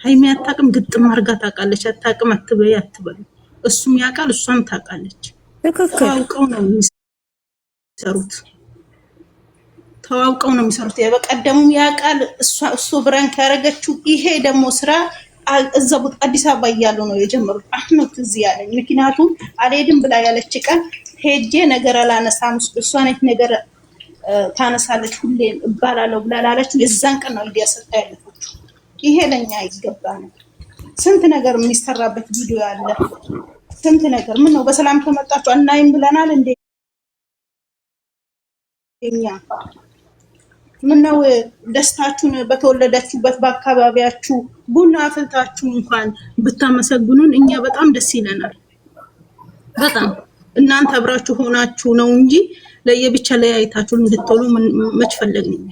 ሃይሚ አታውቅም፣ ግጥም አድርጋ ታውቃለች። አታውቅም አትበይ አትበሉ። እሱም ያውቃል፣ እሷም ታውቃለች። ተዋውቀው ነው የሚሰሩት። ተዋውቀው ነው የሚሰሩት። በቀደሙም ያውቃል፣ እሱ ብራንክ ያደረገችው። ይሄ ደግሞ ስራ እዛው አዲስ አበባ እያሉ ነው የጀመሩት። አሁን ትዝ ያለኝ ምክንያቱም አልሄድም ብላ ያለች ቀን ሄጄ ነገር አላነሳም እሷ ነች ነገር ታነሳለች ሁሌ እባላለሁ ብላ ላለችው የዛን ቀን ነው ሊያሰጣ ያለችው። ይሄ ለኛ አይገባ ነው። ስንት ነገር የሚሰራበት ቪዲዮ ያለ ስንት ነገር ምን ነው በሰላም ከመጣችሁ አናይም ብለናል እንዴ? እኛ ምን ነው ደስታችሁን በተወለዳችሁበት በአካባቢያችሁ ቡና አፍልታችሁ እንኳን ብታመሰግኑን እኛ በጣም ደስ ይለናል። በጣም እናንተ አብራችሁ ሆናችሁ ነው እንጂ ለየብቻ ለያይታችሁ እንድትሉ መች ፈለግን?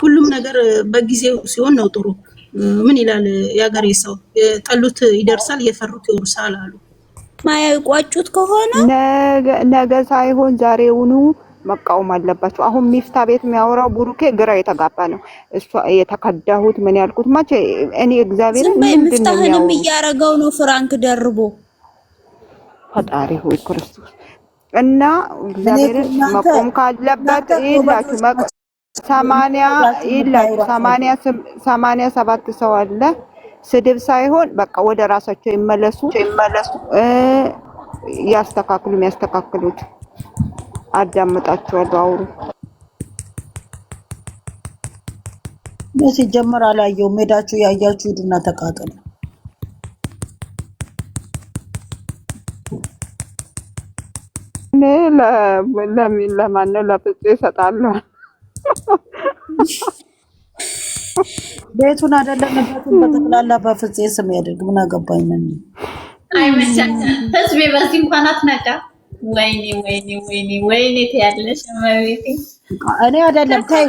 ሁሉም ነገር በጊዜው ሲሆን ነው ጥሩ። ምን ይላል ያገሬ ሰው? የጠሉት ይደርሳል የፈሩት ይወርሳል አሉ። ማያቋጩት ከሆነ ነገ ሳይሆን ዛሬውኑ መቃወም አለባቸው። አሁን ሚፍታ ቤት የሚያወራው ቡሩኬ ግራ የተጋባ ነው። እሷ የተከዳሁት ምን ያልኩት ማቼ እኔ እግዚአብሔር ምንድነው እያረገው ነው ፍራንክ ደርቦ ፈጣሪ ሆይ ክርስቶስ እና እግዚአብሔር መቆም ካለበት ይላችሁ 87 ሰው አለ። ስድብ ሳይሆን በቃ ወደ ራሳቸው ይመለሱ፣ ያስተካክሉት። አዳምጣችኋለሁ። አውሩ ሲጀመር አላየሁም። ሄዳችሁ ያያችሁ ሂዱና ተቃጠሉ። ለማነው ለፍፄ እሰጣለሁ። ቤቱን አይደለም ቤቱን በጠቅላላ በፍፄ ስም ያድርግ። ምን አገባኝ ነኝ። ህዝቤ በዚህ እንኳን አትነቃ። ወይኔ ትያለሽ እመቤቴ። እኔ አይደለም ታይ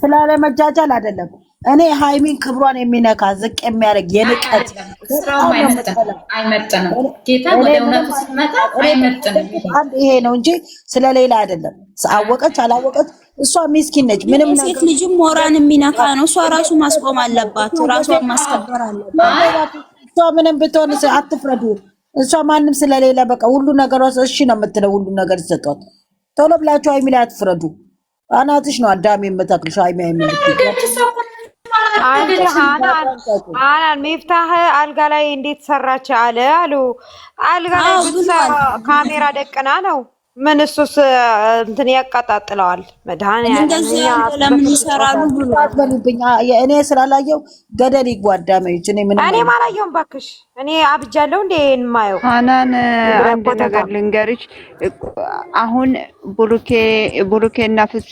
ስላለመጃጃል አይደለም። እኔ ሃይሚን ክብሯን የሚነካ ዝቅ የሚያደርግ የንቀት አይመጥንም። ጌታ ወደ እውነቱ ሲመጣ አይመጥንም። ይሄ ነው እንጂ ስለሌላ አይደለም። አወቀች አላወቀች እሷ ሚስኪን ነች። ምንም ሴት ልጅም ሞራን የሚነካ ነው። እሷ ራሱ ማስቆም አለባት፣ ራሷን ማስከበር አለባት። እሷ ምንም ብትሆን አትፍረዱ። እሷ ማንም ስለሌላ በቃ ሁሉ ነገር እሺ ነው የምትለው። ሁሉ ነገር ይሰጣት። ቶሎ ብላችሁ ሃይሚ ላይ አትፍረዱ። አናትሽ ነው አዳም የምታክልሽ ሃይሚ አናን ሚፍታህ አልጋ ላይ እንዴት ሰራች አሉ። አልጋ ላይ ካሜራ ደቅና ነው። ምን እሱስ እንትን ያቀጣጥለዋል። መድኃኒዓለም ለምን ይሰራሉ ብሎ እኔ ስላላየው ገደል ይጓዳመች። እኔ አላየውም ባክሽ። እኔ አብጃለሁ እንዴ የማየው አናን አንድ ነገር ልንገርሽ። አሁን ቡሩኬና ፍፄ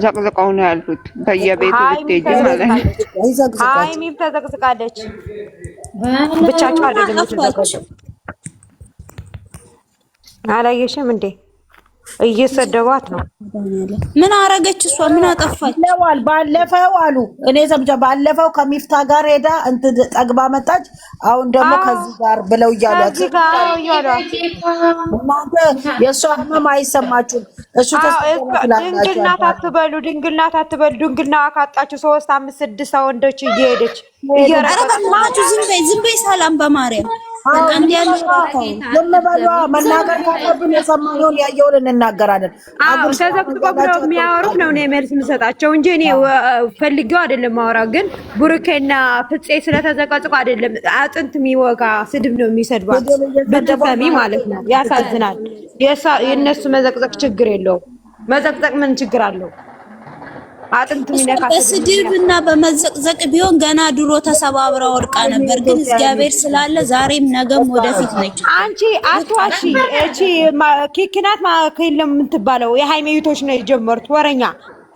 ዘቅዝቀው ነው ያሉት። በየቤቱ ብትሄጂ ማለት ነው። ሃይሚም ተዘቅዝቃለች። ብቻቸው አይደለም ተዘቅዝቀው። አላየሽም እንዴ? እየሰደቧት ነው። ምን አረገች እሷ? ምን አጠፋች? ባለፈው አሉ እኔ ሰምቻ ባለፈው ከሚፍታ ጋር ሄዳ እንትን ጠግባ መጣች። አሁን ደግሞ ከዚህ ጋር ብለው እያሏት እናንተ የእሷ ህመም አይሰማችሁም? እሱ ድንግልናት አትበሉ፣ ድንግልናት አትበሉ። ድንግልና ካጣችሁ 3 5 6 ወንዶች እየሄደች እየራቀማችሁ ዝም በይ ሰላም በማርያም አንድ ያለው መናገር ካለብን የሰማነውን ያየውን እንናገራለን። ተዘቅዝቀው ብለው የሚያወሩት ነው እኔ መልስ የምሰጣቸው እንጂ እኔ ፈልጌው አይደለም ማወራው። ግን ቡሩኬና ፍፄ ስለተዘቀዝቁ አይደለም። አጥንት የሚወጋ ስድብ ነው የሚሰድባት በተፈሚ ማለት ነው። ያሳዝናል። የእነሱ መዘቅዘቅ ችግር የለውም። መዘቅዘቅ ምን ችግር አለው? አጥንት ሚነካ በስድብ እና በመዘቅዘቅ ቢሆን ገና ድሮ ተሰባብራ ወድቃ ነበር። ግን እግዚአብሔር ስላለ ዛሬም ነገም ወደፊት ነች። አንቺ አትዋሺ። እቺ ኪክናት ማከለም የምትባለው የሃይሜ እህቶች ነው የጀመሩት ወረኛ።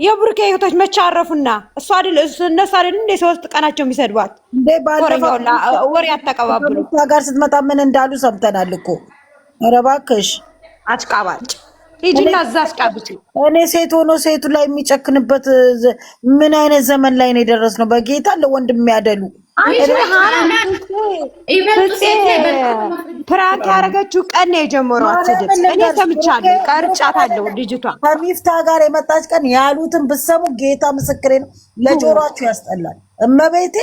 የቡሩኬ እህቶች መቻረፉና እሱ አይደል እነሱ አይደል እንደ 3 ቀናቸው የሚሰድባት ወረኛውላ ወሬ አተቀባብሉ ጋር ስትመጣ ምን እንዳሉ ሰምተናል እኮ። ኧረ እባክሽ አጭቃባጭ ይጅና እዛስ ቃብጪ። እኔ ሴት ሆኖ ሴቱ ላይ የሚጨክንበት ምን አይነት ዘመን ላይ ነው የደረስነው? በጌታ ለወንድ የሚያደሉ ፕራንክ ያደረገችው ቀን ነው የጀመሯት ስድብ። እኔ ሰምቻለሁ፣ ቀርጫታለሁ። ልጅቷ ከሚፍታ ጋር የመጣች ቀን ያሉትን ብትሰሙ ጌታ ምስክሬ ነው፣ ለጆሮአችሁ ያስጠላል። እመቤቴ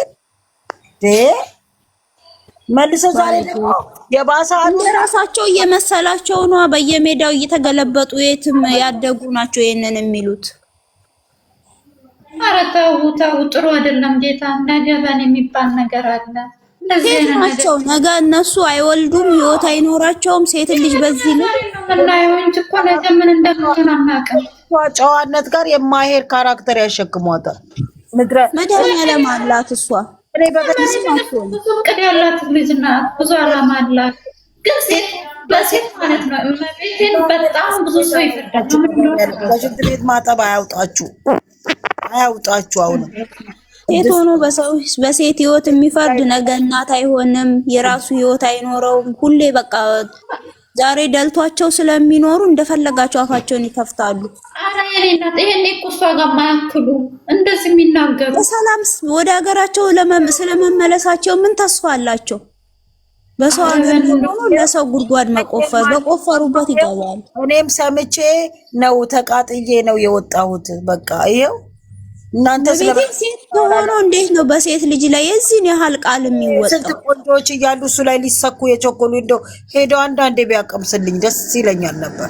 መልሰው ዛሬ ደግሞ የባሰ አንዱ ራሳቸው እየመሰላቸው ነው በየሜዳው እየተገለበጡ የትም ያደጉ ናቸው ይሄንን የሚሉት። ኧረ ተው ጥሩ አይደለም ጌታ። ነገ በኔ የሚባል ነገር አለ። እንደዚህ ናቸው ነገ እነሱ አይወልዱም፣ ህይወት አይኖራቸውም። ሴት ልጅ በዚህ ነው ምናየው እንጂ እኮ ነገ ምን እንደምትሆን አናውቅም። ጨዋነት ጋር የማይሄድ ካራክተር ያሸክሟታል። ምድረ መድኃኒዓለም አላት እሷ። እኔ በበዚህ ብዙ እቅድ ያላት ልጅ ናት። ብዙ አላማ አላት። ግን ሴት በሴት ማለት ነው እመቤቴን በጣም ብዙ ሰው ይፈርዳል። በሽንት ቤት ማጠብ አያውጣችሁ። አሁንም ሴት ሆኖ በሴት ህይወት የሚፈርድ ነገ እናት አይሆንም፣ የራሱ ህይወት አይኖረውም። ሁሌ በቃ ዛሬ ደልቷቸው ስለሚኖሩ እንደፈለጋቸው አፋቸውን ይከፍታሉ። አረ የኔ እናት ይሄኔ እኮ እሷ ጋር ማያክሉ እንደዚህ የሚናገሩ በሰላም ወደ ሀገራቸው ስለመመለሳቸው ምን ተስፋ አላቸው? በሰው ሀገር ሆኖ ለሰው ጉድጓድ መቆፈር በቆፈሩበት ይገባል። እኔም ሰምቼ ነው ተቃጥዬ ነው የወጣሁት። በቃ ይሄው እናንተ ሴት ሆኖ እንዴት ነው በሴት ልጅ ላይ የዚህን ያህል ቃል የሚወጣው? ስንት ቆንጆዎች እያሉ እሱ ላይ ሊሰኩ የቸኮሉ እንደው ሄደው አንዳንዴ ቢያቀምስልኝ ደስ ይለኛል ነበር።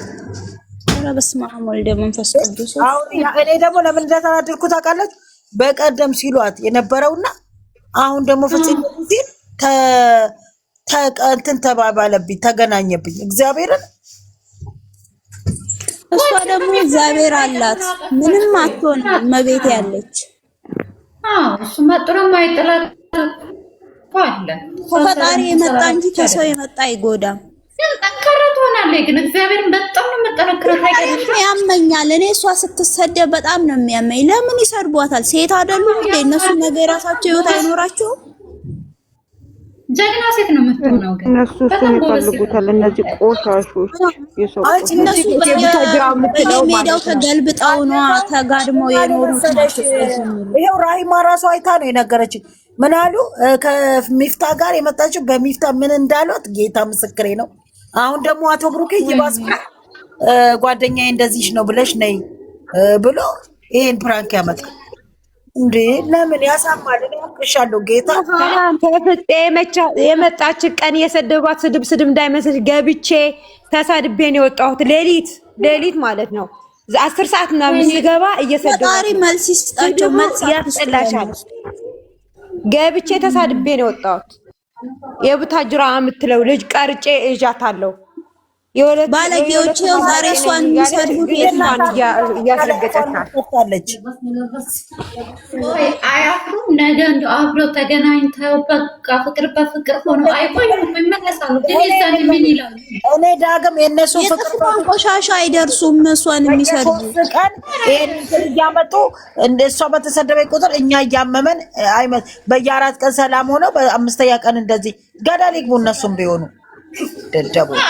ኧረ በስመ አብ ወልደ መንፈስ ቅዱስ። አሁን እኔ ደግሞ ለምን እንደተናደድኩ ታውቃለች? በቀደም ሲሏት የነበረውና አሁን ደግሞ ፍጽም ሲል እንትን ተባባለብኝ፣ ተገናኘብኝ። እግዚአብሔርን እሷ ደግሞ እግዚአብሔር አላት፣ ምንም አትሆንም። መቤት ያለች እሱማ ጥሩ ማይጥላት አለ። ከፈጣሪ የመጣ እንጂ ከሰው የመጣ አይጎዳም። ግን ጠንካራ ትሆናለች። ግን እግዚአብሔርን በጣም ነው የምጠነክረው። ያመኛል። እኔ እሷ ስትሰደብ በጣም ነው የሚያመኝ። ለምን ይሰድቧታል? ሴት አይደሉም እንዴ እነሱ? ነገ የራሳቸው ህይወት አይኖራቸውም? ጀግና ሴት ነው የምትሆነው። ግን እነሱ እሱን ይፈልጉታል። እነዚህ ቆሻሾች የሰው እነሱ በየሜዳው ተገልብጠው ነው ተጋድመው የኖሩት ናቸው። ይሄው ራሂማ ራሱ አይታ ነው የነገረችኝ። ምን አሉ ከሚፍታ ጋር የመጣችው በሚፍታ ምን እንዳሏት ጌታ ምስክሬ ነው። አሁን ደግሞ አቶ ብሩኬ ይባስ ጓደኛዬ እንደዚህ ነው ብለሽ ነይ ብሎ ይሄን ፕራንክ ያመጣል። እንዴ ለምን ያሳማል? እኔ አልቅሻለሁ ጌታ። ተፍጤ የመጣች ቀን የሰደቧት ስድብ እንዳይመስል ገብቼ ተሳድቤ ነው የወጣሁት። ሌሊት ማለት ነው 10 ሰዓት ምናምን ስገባ እየሰደቧት ፈጣሪ መልስ ይስጣቸው። መልስ ያስጠላሻል። ገብቼ ተሳድቤ ነው የወጣሁት። የቡታጅራ የምትለው ልጅ ቀርጬ እዣታለሁ። ባለጌዎች ዛሬ እሷን የሚሰድቡት የትማን እያስረገጠች አያፍሩም። ነገ እንደው አብረው ተገናኝተው በቃ ፍቅር በፍቅር ሆነው አይቆዩም፣ ይመለሳሉ። ግን የዛን ምን ይላሉ? እኔ ዳግም የነሱ ፍቅር ቆሻሻ አይደርሱም። እሷን የሚሰድቡት ቀን ይሄን እያመጡ እንደሷ በተሰደበ ቁጥር እኛ እያመመን በየ4 ቀን ሰላም ሆነው በ5ኛ ቀን እንደዚህ ገደል ይግቡ። እነሱም ቢሆኑ ደደቦች